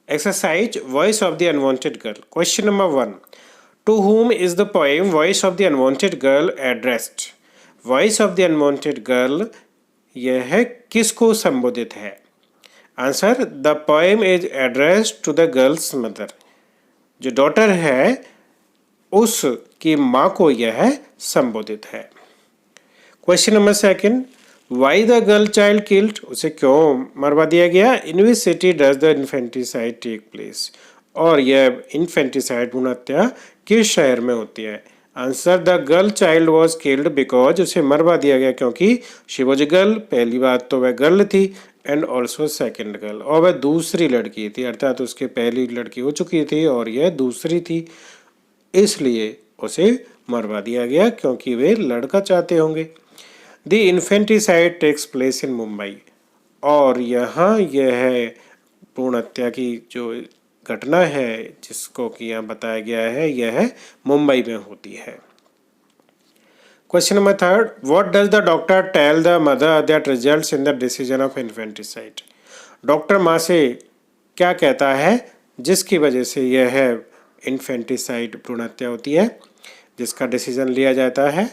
Exercise Voice of the Unwanted Girl. Question number 1. To whom is the poem Voice of the Unwanted Girl addressed? Voice of the Unwanted Girl यह है किसको संबोधित है? Answer the poem is addressed to the girl's mother. जो daughter है उसकी माँ को यह संबोधित है. Question number 2. Why the girl child killed? उसे क्यों मरवा दिया गया? In which city does the infanticide take place? और यह इन्फेंटिसाइड भ्रूण हत्या किस शहर में होती है? Answer the girl child was killed because उसे मरवा दिया गया क्योंकि शी वॉज गर्ल. पहली बात तो वह गर्ल थी एंड ऑल्सो सेकेंड गर्ल, और वह दूसरी लड़की थी, अर्थात उसके पहली लड़की हो चुकी थी और यह दूसरी थी, इसलिए उसे मरवा दिया गया क्योंकि वे लड़का चाहते होंगे. The infanticide takes place in Mumbai. और यहाँ यह है भ्रूण हत्या की जो घटना है जिसको कि यहाँ बताया गया है यह मुंबई में होती है. Question number 3. What does the doctor tell the mother that results in the decision of infanticide? Doctor माँ से क्या कहता है जिसकी वजह से यह है इन्फेंटिसाइड भ्रूण हत्या होती है, जिसका डिसीजन लिया जाता है?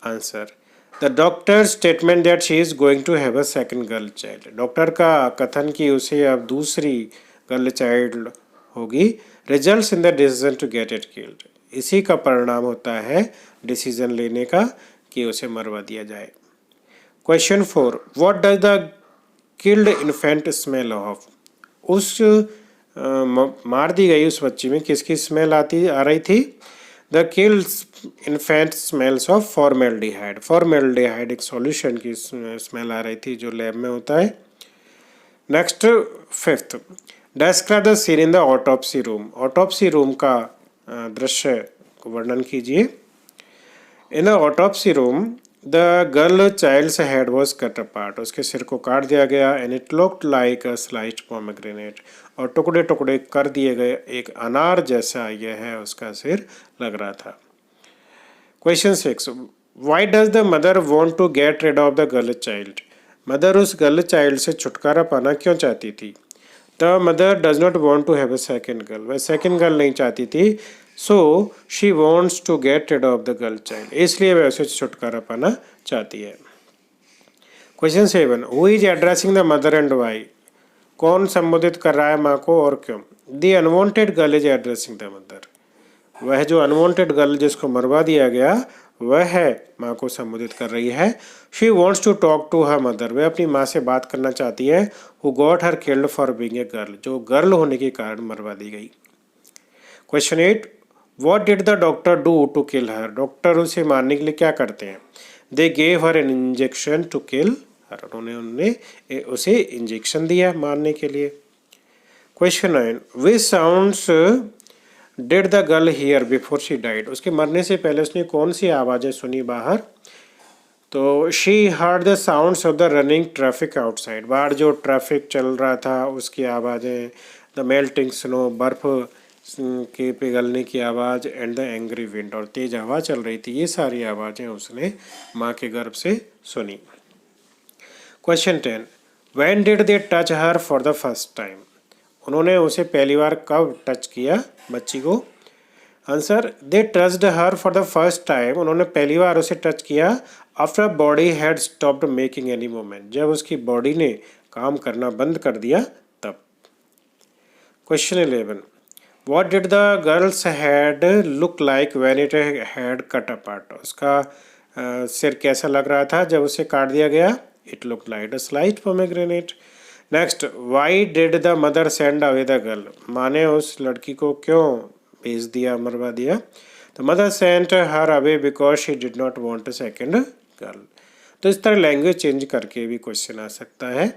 Answer the doctor statement that she is going to have a second girl child. Doctor का कथन कि उसे अब दूसरी गर्ल चाइल्ड होगी results in the decision to get it killed. इसी का परिणाम होता है डिसीजन लेने का कि उसे मरवा दिया जाए. Question 4. What does the killed infant smell of? उस मार दी गई उस बच्ची में किसकी स्मेल आ रही थी? The killed infant smells of formaldehyde. Formaldehyde एक सॉल्यूशन की स्मेल आ रही थी जो लैब में होता है. Next 5th. Describe the scene in the autopsy room. Autopsy room का दृश्य को वर्णन कीजिए. In the autopsy room the girl child's head was cut apart. उसके सिर को काट दिया गया and it looked like a sliced pomegranate. और टुकड़े टुकड़े कर दिए गए एक अनार जैसा यह है उसका सिर लग रहा था. Question 6. Why does the mother want to get rid of the girl child? Mother उस गर्ल चाइल्ड से छुटकारा पाना क्यों चाहती थी? The mother does not want to have a second girl. वह सेकेंड गर्ल नहीं चाहती थी. So she wants to get rid of the girl child. इसलिए वह उसे छुटकारा पाना चाहती है. Question 7. Who is addressing the mother and Y? कौन संबोधित कर रहा है माँ को और क्यों? The unwanted girl is addressing the mother. वह जो अनवांटेड गर्ल जिसको मरवा दिया गया वह है माँ को संबोधित कर रही है. She wants to talk to her mother. वह अपनी माँ से बात करना चाहती है. Who got her killed for being a girl. जो गर्ल होने के कारण मरवा दी गई. Question 8. What did the doctor do to kill her? Doctor उसे मारने के लिए क्या करते हैं? They gave her an injection to kill her. उन्होंने उसे इंजेक्शन दिया मारने के लिए. Question 9. Which sounds did the girl here before she died? उसके मरने से पहले उसने कौन सी आवाज़ें सुनी बाहर? तो she heard the sounds of the running traffic outside. बाहर जो ट्रैफिक चल रहा था उसकी आवाज़ें, द मेल्टिंग स्नो बर्फ के पिघलने की आवाज़ एंड द एंग्री विंड, और तेज हवा चल रही थी, ये सारी आवाज़ें उसने माँ के गर्भ से सुनी. Question 10. When did they touch her for the first time? उन्होंने उसे पहली बार कब टच किया बच्ची को? Answer they touched her for the first time. उन्होंने पहली बार उसे टच किया after body had stopped making any movement. जब उसकी बॉडी ने काम करना बंद कर दिया तब. Question 11. What did the girl's head look like when it had cut apart? उसका सिर कैसा लग रहा था जब उसे काट दिया गया? It looked like a sliced pomegranate. Next, why did the mother send away the girl? माँ ने उस लड़की को क्यों भेज दिया, मरवा दिया? The mother sent her away because she did not want a second girl. तो इस तरह लैंग्वेज चेंज करके भी क्वेश्चन आ सकता है.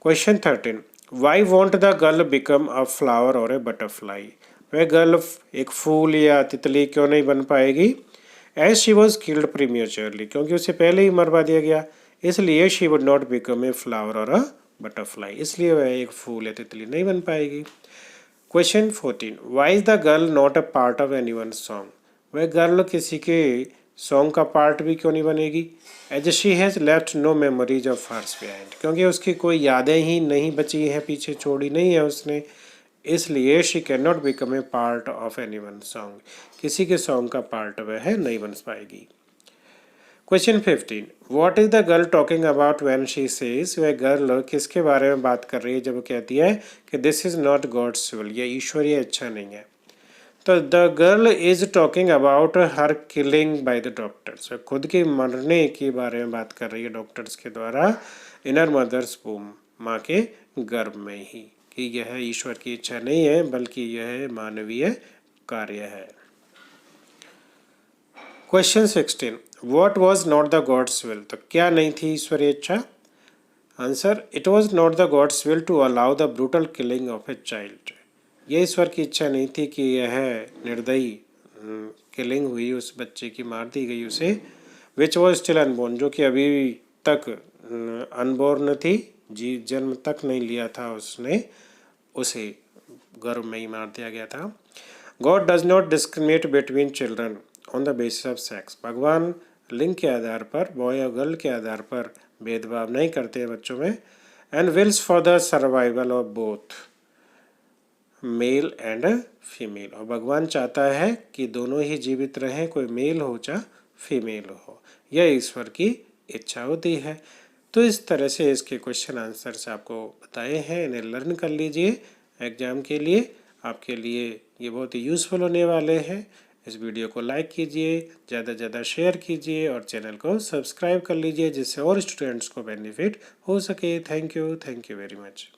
Question 13. Why want the girl become a flower और ए बटरफ्लाई? वह गर्ल एक फूल या तितली क्यों नहीं बन पाएगी? As she was killed prematurely. क्योंकि उसे पहले ही मरवा दिया गया, इसलिए she would not become a flower और अ बटरफ्लाई. इसलिए वह एक फूल या तितली नहीं बन पाएगी. Question 14. Why is the girl not a part of any one song? वह गर्ल किसी के सॉन्ग का पार्ट भी क्यों नहीं बनेगी? As she has left no memories of hers behind, क्योंकि उसकी कोई यादें ही नहीं बची हैं, पीछे छोड़ी नहीं है उसने, इसलिए she can not become A part of any one song, किसी के सॉन्ग का पार्ट वह नहीं बन पाएगी। Question 15, what is the girl talking about when she says, वह गर्ल किसके बारे में बात कर रही है जब वो कहती है कि this is not God's will, ये ईश्वरीय इच्छा नहीं है? तो the girl is talking about her killing by the doctors, खुद के मरने के बारे में बात कर रही है डॉक्टर्स के द्वारा, इन हर मदर्स वूम, माँ के गर्भ में ही, कि यह ईश्वर की इच्छा नहीं है बल्कि यह मानवीय कार्य है। Question 16, what was not the God's will, तो क्या नहीं थी ईश्वरीय इच्छा? Answer, it was not the God's will to allow the brutal killing of a child, ये ईश्वर की इच्छा नहीं थी कि यह निर्दयी किलिंग हुई, उस बच्चे की मार दी गई उसे, विच वॉज स्टिल अनबोर्न, जो कि अभी तक अनबोर्न थी, जी जन्म तक नहीं लिया था उसने, उसे गर्भ में ही मार दिया गया था। God does not discriminate between children on the basis of sex, भगवान लिंग के आधार पर, बॉय और गर्ल के आधार पर भेदभाव नहीं करते बच्चों में। And wills for the survival of both male and female, और भगवान चाहता है कि दोनों ही जीवित रहें, कोई मेल हो चाहे फीमेल हो, यह ईश्वर की इच्छा होती है। तो इस तरह से इसके क्वेश्चन आंसर्स आपको बताए हैं, इन्हें लर्न कर लीजिए एग्जाम के लिए, आपके लिए ये बहुत ही यूज़फुल होने वाले हैं। इस वीडियो को लाइक कीजिए, ज़्यादा से ज़्यादा शेयर कीजिए और चैनल को सब्सक्राइब कर लीजिए जिससे और स्टूडेंट्स को बेनिफिट हो सके। Thank you very much.